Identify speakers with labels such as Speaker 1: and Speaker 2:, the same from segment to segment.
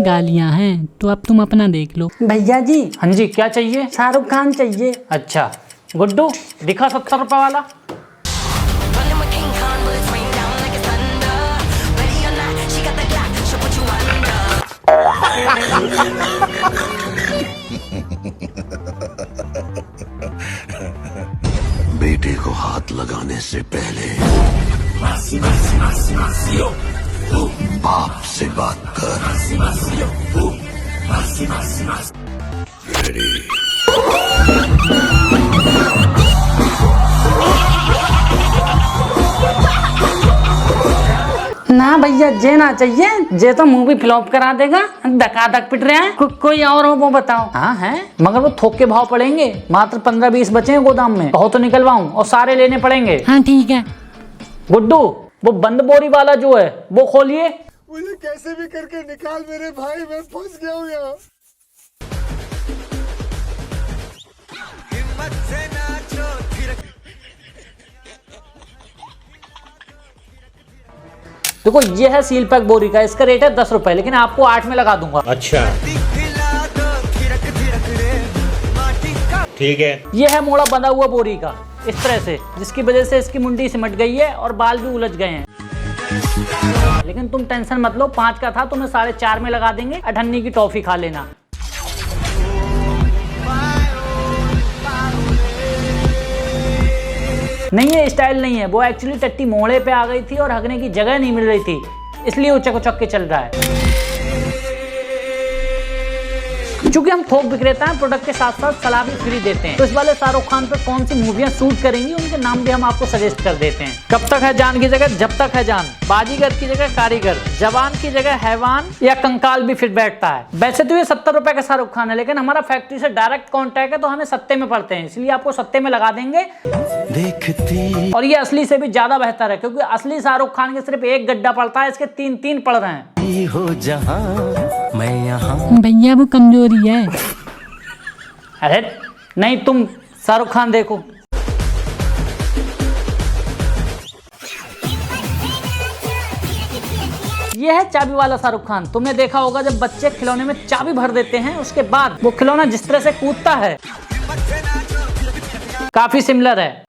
Speaker 1: गालियाँ हैं, तो अब तुम अपना देख लो।
Speaker 2: भैया जी।
Speaker 3: हाँ जी, क्या चाहिए?
Speaker 2: शाहरुख खान चाहिए।
Speaker 3: अच्छा गुड्डू, दिखा 70 रुपए वाला।
Speaker 4: बेटे को हाथ लगाने से पहले बाप से बात कर। रेडी।
Speaker 2: ना भैया जे ना चाहिए, जे तो मूवी फ्लॉप करा देगा। धकाधक पिट रहे हैं। कोई और हो वो बताओ।
Speaker 3: हाँ है, मगर वो थोक के भाव पड़ेंगे। मात्र 15-20 बचे हैं गोदाम में, बहुत तो निकलवाऊं और सारे लेने पड़ेंगे।
Speaker 1: हाँ ठीक है।
Speaker 3: गुड्डू, वो बंद बोरी वाला जो है वो खोलिए।
Speaker 5: मुझे कैसे भी करके निकाल मेरे भाई, मैं फंस गया हूँ यहाँ।
Speaker 3: देखो ये है सील पैक बोरी का, इसका रेट है 10 रुपए, लेकिन आपको 8 में लगा दूंगा।
Speaker 6: अच्छा ठीक है।
Speaker 3: ये है मोड़ा बंधा हुआ बोरी का, इस तरह से, जिसकी वजह से इसकी मुंडी सिमट गई है और बाल भी उलझ गए हैं। लेकिन तुम टेंशन मत लो, 5 का था, तुम्हें 4.5 में लगा देंगे। 98 की टॉफी खा लेना। नहीं ये स्टाइल नहीं है, वो एक्चुअली टट्टी मोड़े पे आ गई थी और हगने की जगह नहीं मिल रही थी, इसलिए उचक उचक के चल रहा है। चूंकि हम थोक विक्रेता हैं, प्रोडक्ट के साथ साथ सलाह भी फ्री देते हैं, तो इस वाले शाहरुख खान पे कौन सी मूवियां सूट करेंगी उनके नाम भी हम आपको सजेस्ट कर देते हैं। कब तक है जान की जगह जब तक है जान, बाजीगर की जगह कारीगर, जवान की जगह हैवान या कंकाल भी फिट बैठता है। वैसे तो ये 70 रुपए का शाहरुख खान है, लेकिन हमारा फैक्ट्री से डायरेक्ट कॉन्टैक्ट है, तो हमें सत्ते में पड़ते हैं, इसलिए आपको सत्ते में लगा देंगे। देखती और ये असली से भी ज्यादा बेहतर है, क्योंकि असली शाहरुख खान के सिर्फ एक गड्ढा पड़ता है, इसके 3-3 पड़ रहे हैं।
Speaker 7: हो जहां मैं यहाँ।
Speaker 1: भैया वो कमजोरी है।
Speaker 3: अरे नहीं, तुम शाहरुख खान देखो। ये है चाबी वाला शाहरुख खान। तुमने देखा होगा जब बच्चे खिलौने में चाबी भर देते हैं, उसके बाद वो खिलौना जिस तरह से कूदता है, काफी सिमिलर है।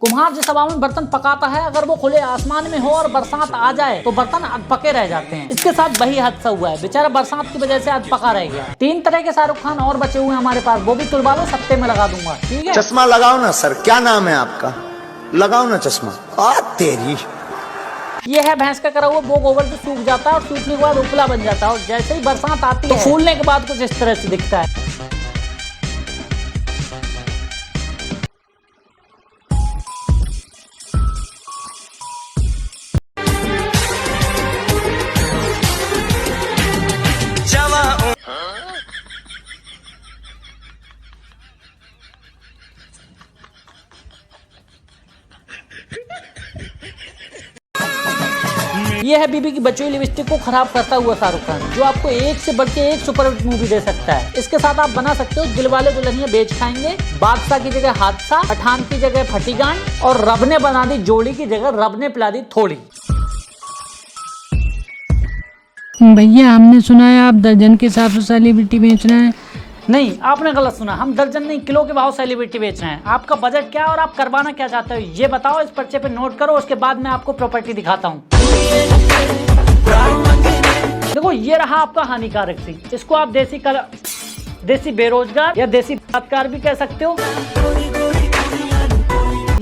Speaker 3: कुम्हार जिस हवा में बर्तन पकाता है, अगर वो खुले आसमान में हो और बरसात आ जाए तो बर्तन अधपके रह जाते हैं। इसके साथ वही हादसा हुआ है, बेचारा बरसात की वजह से अधपका रह गया। 3 तरह के शाहरुख खान और बचे हुए हैं हमारे पास, वो भी तुलवा लो, सत्ते में लगा दूंगा। ठीक है,
Speaker 4: चश्मा लगाओ ना सर, क्या नाम है आपका? लगाओ ना चश्मा। तेरी
Speaker 3: ये है भैंस का करा हुआ, वो गोबर जो सूख जाता है और सूखने के बाद उपला बन जाता है, और जैसे ही बरसात आती है तो फूलने के बाद कुछ इस तरह से दिखता है। ये है बीबी की बची हुई लिपस्टिक को खराब करता हुआ शाहरुख खान, जो आपको एक से बढ़ के एक सुपर हिट मूवी दे सकता है। इसके साथ आप बना सकते हो दिलवाले दुल्हनिया बेच खाएंगे, बादशाह की जगह हादसा, पठान की जगह फटीगान, और रब ने बना दी जोड़ी की जगह रब ने पिला दी थोड़ी।
Speaker 1: भैया हमने सुना है आप दर्जन के हिसाब से सेलिब्रिटी बेच रहे हैं।
Speaker 3: नहीं, आपने गलत सुना, हम दर्जन नहीं किलो के भाव सेलिब्रिटी बेच रहे हैं। आपका बजट क्या है और आप करवाना क्या चाहते हो ये बताओ, इस पर्चे पे नोट करो, उसके बाद मैं आपको प्रॉपर्टी दिखाता हूँ। देखो ये रहा आपका हानिकारक सी, इसको आप देसी बेरोजगार या देसी बलात्कार भी कह सकते हो।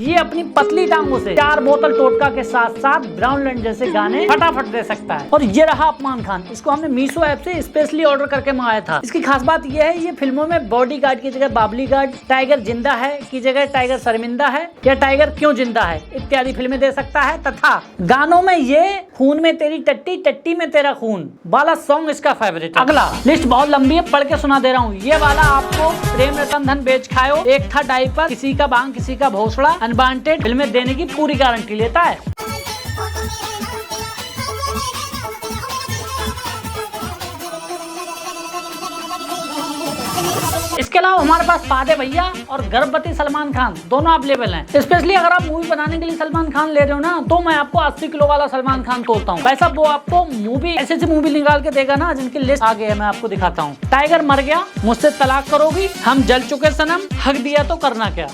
Speaker 3: ये अपनी पतली टांगों से 4 बोतल टोटका के साथ साथ ब्राउन लैंड जैसे गाने फटाफट दे सकता है। और ये रहा अपमान खान, इसको हमने मीशो ऐप से स्पेशली ऑर्डर करके मंगाया था। इसकी खास बात ये है, ये फिल्मों में बॉडी गार्ड की जगह बाबली गार्ड, टाइगर जिंदा है की जगह टाइगर शर्मिंदा है, या टाइगर क्यों जिंदा है इत्यादि फिल्में दे सकता है। तथा गानों में ये खून में तेरी टट्टी, टट्टी में तेरा खून वाला सॉन्ग इसका फेवरेट है। अगला लिस्ट बहुत लंबी है, पढ़ के सुना दे रहा हूँ। ये वाला आपको प्रेम रतन धन बेच खाओ, एक था डायपर, किसी का बांग किसी का भोसड़ा, अनवांटेड फिल्में देने की पूरी गारंटी लेता है। इसके अलावा हमारे पास फादे भैया और गर्भवती सलमान खान दोनों अवेलेबल हैं। स्पेशली अगर आप मूवी बनाने के लिए सलमान खान ले रहे हो ना, तो मैं आपको 80 किलो वाला सलमान खान तोड़ता हूँ। वैसा वो आपको मूवी ऐसी मूवी निकाल के देगा ना जिनकी लिस्ट आगे है, मैं आपको दिखाता हूँ। टाइगर मर गया, मुझसे तलाक करोगी, हम जल चुके सनम, हक दिया तो करना क्या।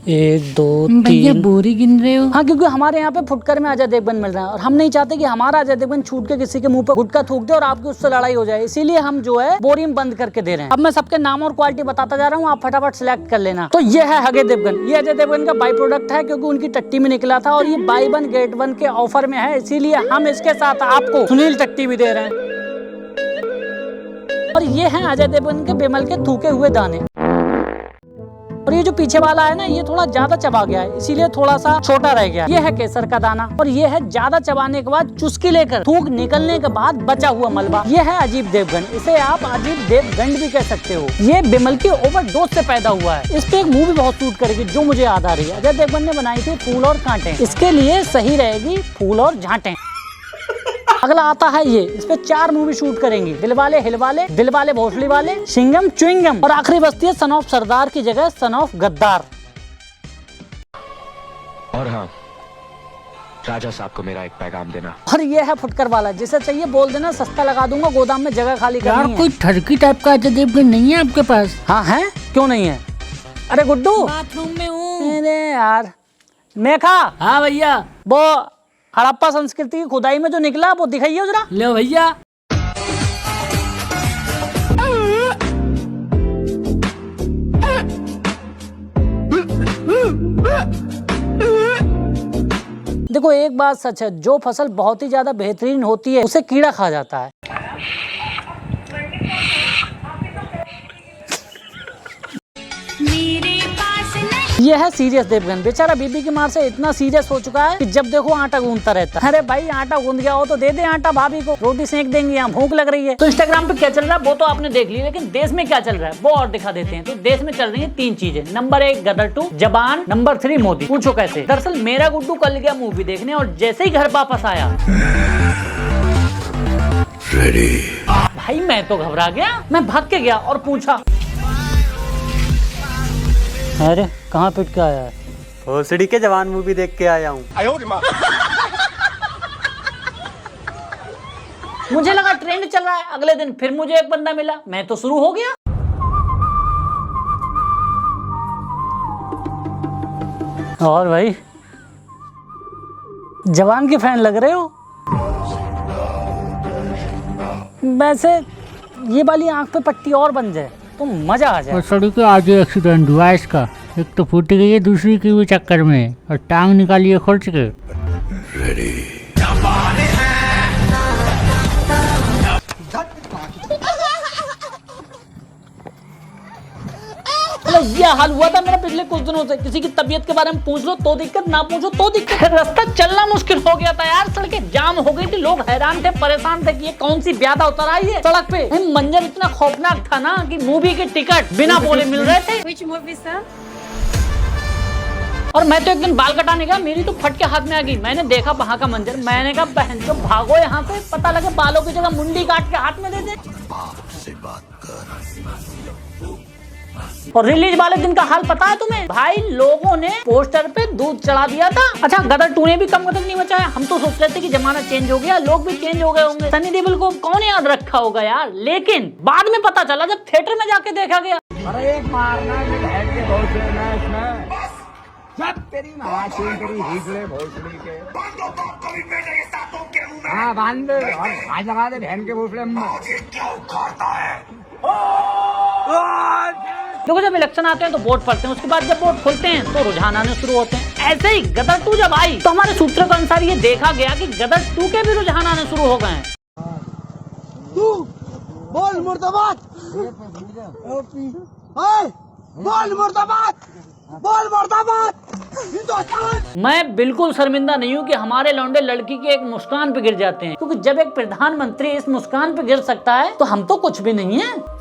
Speaker 3: 1 2
Speaker 1: भैया
Speaker 3: 3।
Speaker 1: बोरी गिन रहे हो?
Speaker 3: हाँ, क्योंकि हमारे यहाँ पे फुटकर में अजय देवगन मिल रहा है और हम नहीं चाहते कि हमारा अजय देवगन छूट के किसी के मुंह पर गुटखा थूक दे और आपकी उससे लड़ाई हो जाए, इसीलिए हम जो है बोरी में बंद करके दे रहे हैं। अब मैं सबके नाम और क्वालिटी बताता जा रहा हूँ, आप फटाफट सिलेक्ट कर लेना। तो ये है अजय देवगन, ये अजय देवगन का बाई प्रोडक्ट है क्योंकि उनकी टट्टी में निकला था और ये बाई 1 गेट 1 के ऑफर में है, इसीलिए हम इसके साथ आपको सुनील टट्टी भी दे रहे हैं। और ये है अजय देवगन के बिमल के थूके हुए दाने। और ये जो पीछे वाला है ना, ये थोड़ा ज्यादा चबा गया है, इसीलिए थोड़ा सा छोटा रह गया। ये है केसर का दाना और ये है ज्यादा चबाने के बाद चुस्की लेकर थूक निकलने के बाद बचा हुआ मलबा। ये है अजीब देवगन, इसे आप अजीब देवगंड भी कह सकते हो। ये बिमल की ओवरडोज से पैदा हुआ है। इस पे एक मूवी बहुत सूट करेगी जो मुझे याद आ रही है, अजय देवगन ने बनाई थी फूल और कांटे। इसके लिए सही रहेगी फूल और झांटे। अगला आता है ये, इस पे 4 मूवी शूट करेंगी, दिलवाले हिलवाले, दिलवाले भोसड़ी वाले, सिंघम च्युइंगम और आखिरी बस्ती है सन ऑफ सरदार की जगह सन ऑफ गद्दार।
Speaker 6: और हाँ, राजा साहब को मेरा एक पैगाम देना।
Speaker 3: और ये है फुटकर वाला, जिसे चाहिए बोल देना, सस्ता लगा दूंगा, गोदाम में जगह खाली
Speaker 1: यार
Speaker 3: करनी है।
Speaker 1: कोई ठरकी टाइप का अजय देवगन नहीं है आपके पास?
Speaker 3: हाँ है, क्यों नहीं है? अरे गुड्डू,
Speaker 1: बाथरूम में हूँ।
Speaker 3: अरे यार मेघा,
Speaker 1: हाँ भैया।
Speaker 3: वो हड़प्पा संस्कृति की खुदाई में जो निकला वो दिखाइए जरा।
Speaker 1: लो भैया।
Speaker 3: देखो एक बात सच है, जो फसल बहुत ही ज्यादा बेहतरीन होती है उसे कीड़ा खा जाता है। ये है सीरियस देवगन, बेचारा बीबी की मार से इतना सीरियस हो चुका है कि जब देखो आटा गूंदता रहता है। अरे भाई आटा गूंद गया हो तो दे दे आटा भाभी को, रोटी सेक देंगे, यहाँ भूख लग रही है। तो इंस्टाग्राम पे क्या चल रहा है वो तो आपने देख लिया, लेकिन देश में क्या चल रहा है वो और दिखा देते हैं। तो देश में चल रही है 3 चीजें। नंबर 1 गदर 2, जबान, नंबर 3 मोदी। पूछो कैसे? दरअसल मेरा गुड्डू कल गया मूवी देखने और जैसे ही घर वापस आया भाई मैं तो घबरा गया, मैं भाग के गया और पूछा, अरे कहाँ पिट के आया है?
Speaker 8: भोसड़ी के जवान मूवी देख के आया हूँ।
Speaker 3: मुझे लगा ट्रेंड चल रहा है, अगले दिन फिर मुझे एक बंदा मिला, मैं तो शुरू हो गया। और भाई जवान के फैन लग रहे हो। वैसे ये वाली आंख पे पट्टी और बन जाए तो मजा आ जाए।
Speaker 1: और सड़क के आज एक्सीडेंट हुआ है इसका, एक तो फूट गई है, दूसरी की भी चक्कर में, और टांग निकाली है खुर्च के।
Speaker 3: ये हाल हुआ था मेरा पिछले कुछ दिनों से। किसी की तबीयत के बारे में पूछ लो तो दिक्कत, ना पूछो तो दिक्कत। रास्ता चलना मुश्किल हो गया था यार, सड़कें जाम हो गई थी, लोग हैरान थे, परेशान थे कि ये कौन सी ब्यादा उतर आई है सड़क पे। मंजर इतना खौफनाक था ना कि मूवी के टिकट बिना बोले मिल रहे थे।
Speaker 9: Which movie, sir?
Speaker 3: और मैं तो एक दिन बाल कटाने गया, मेरी तो फट के हाथ में आ गई। मैंने देखा वहां का मंजर, मैंने कहा बहन जो भागो यहाँ से, पता लगे बालों की जगह मुंडी काट के हाथ में दे दे। और रिलीज वाले दिन का हाल पता है तुम्हें? भाई लोगों ने पोस्टर पे दूध चढ़ा दिया था। अच्छा गदर 2 ने भी कम कदम नहीं बचाया। हम तो सोच रहे थे कि जमाना चेंज हो गया, लोग भी चेंज हो गए होंगे, सनी देओल को कौन याद रखा होगा यार। लेकिन बाद में पता चला जब थिएटर में जाके देखा गया,
Speaker 8: अरे एक मारना के बहुत इसमें जब तेरी माँ तेरी हिजड़े भोसड़ी के हाँ बांध दे और आज लगा दे बहन के भोसड़े में।
Speaker 3: देखो जब इलेक्शन आते हैं तो वोट पड़ते हैं, उसके बाद जब वोट खुलते हैं तो रुझान आने शुरू होते हैं। ऐसे ही गदर 2 जब आई तो हमारे सूत्रों के अनुसार ये देखा गया कि गदर 2 के भी रुझान आने शुरू हो गए हैं।
Speaker 5: तू बोल मुर्दाबाद, बोल मुर्दाबाद, बोल मुर्दाबाद हिंदुस्तान।
Speaker 3: मैं बिल्कुल शर्मिंदा नहीं हूँ कि हमारे लौंडे लड़की की एक मुस्कान पे गिर जाते हैं, क्योंकि जब एक प्रधानमंत्री इस मुस्कान पे गिर सकता है तो हम तो कुछ भी नहीं है।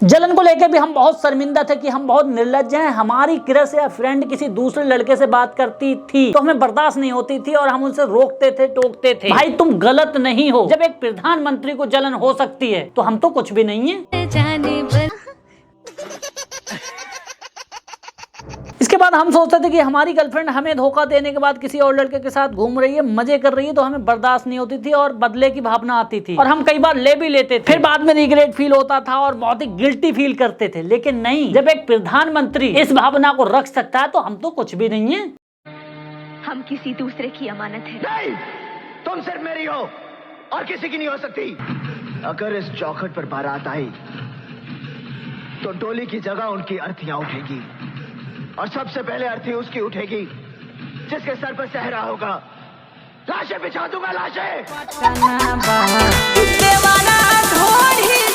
Speaker 3: जलन को लेकर भी हम बहुत शर्मिंदा थे कि हम बहुत निर्लज्ज हैं। हमारी क्रश या फ्रेंड किसी दूसरे लड़के से बात करती थी तो हमें बर्दाश्त नहीं होती थी और हम उनसे रोकते थे, टोकते थे। भाई तुम गलत नहीं हो, जब एक प्रधानमंत्री को जलन हो सकती है तो हम तो कुछ भी नहीं है। इसके बाद हम सोचते थे कि हमारी गर्लफ्रेंड हमें धोखा देने के बाद किसी और लड़के के साथ घूम रही है, मजे कर रही है, तो हमें बर्दाश्त नहीं होती थी और बदले की भावना आती थी और हम कई बार ले भी लेते थे। फिर बाद में रिग्रेट फील होता था और बहुत ही गिल्टी फील करते थे। लेकिन नहीं, जब एक प्रधानमंत्री इस भावना को रख सकता है तो हम तो कुछ भी नहीं है।
Speaker 9: हम किसी दूसरे की अमानत है।
Speaker 4: नहीं, तुम सिर्फ मेरी हो और किसी की नहीं हो सकती। अगर इस चौखट पर बारात आई तो डोली की जगह उनकी अर्थियां उठेगी और सबसे पहले अर्थी उसकी उठेगी जिसके सर पर सहरा होगा। लाशें बिछा दूंगा, लाशें।
Speaker 9: दीवाना ढोढ़ी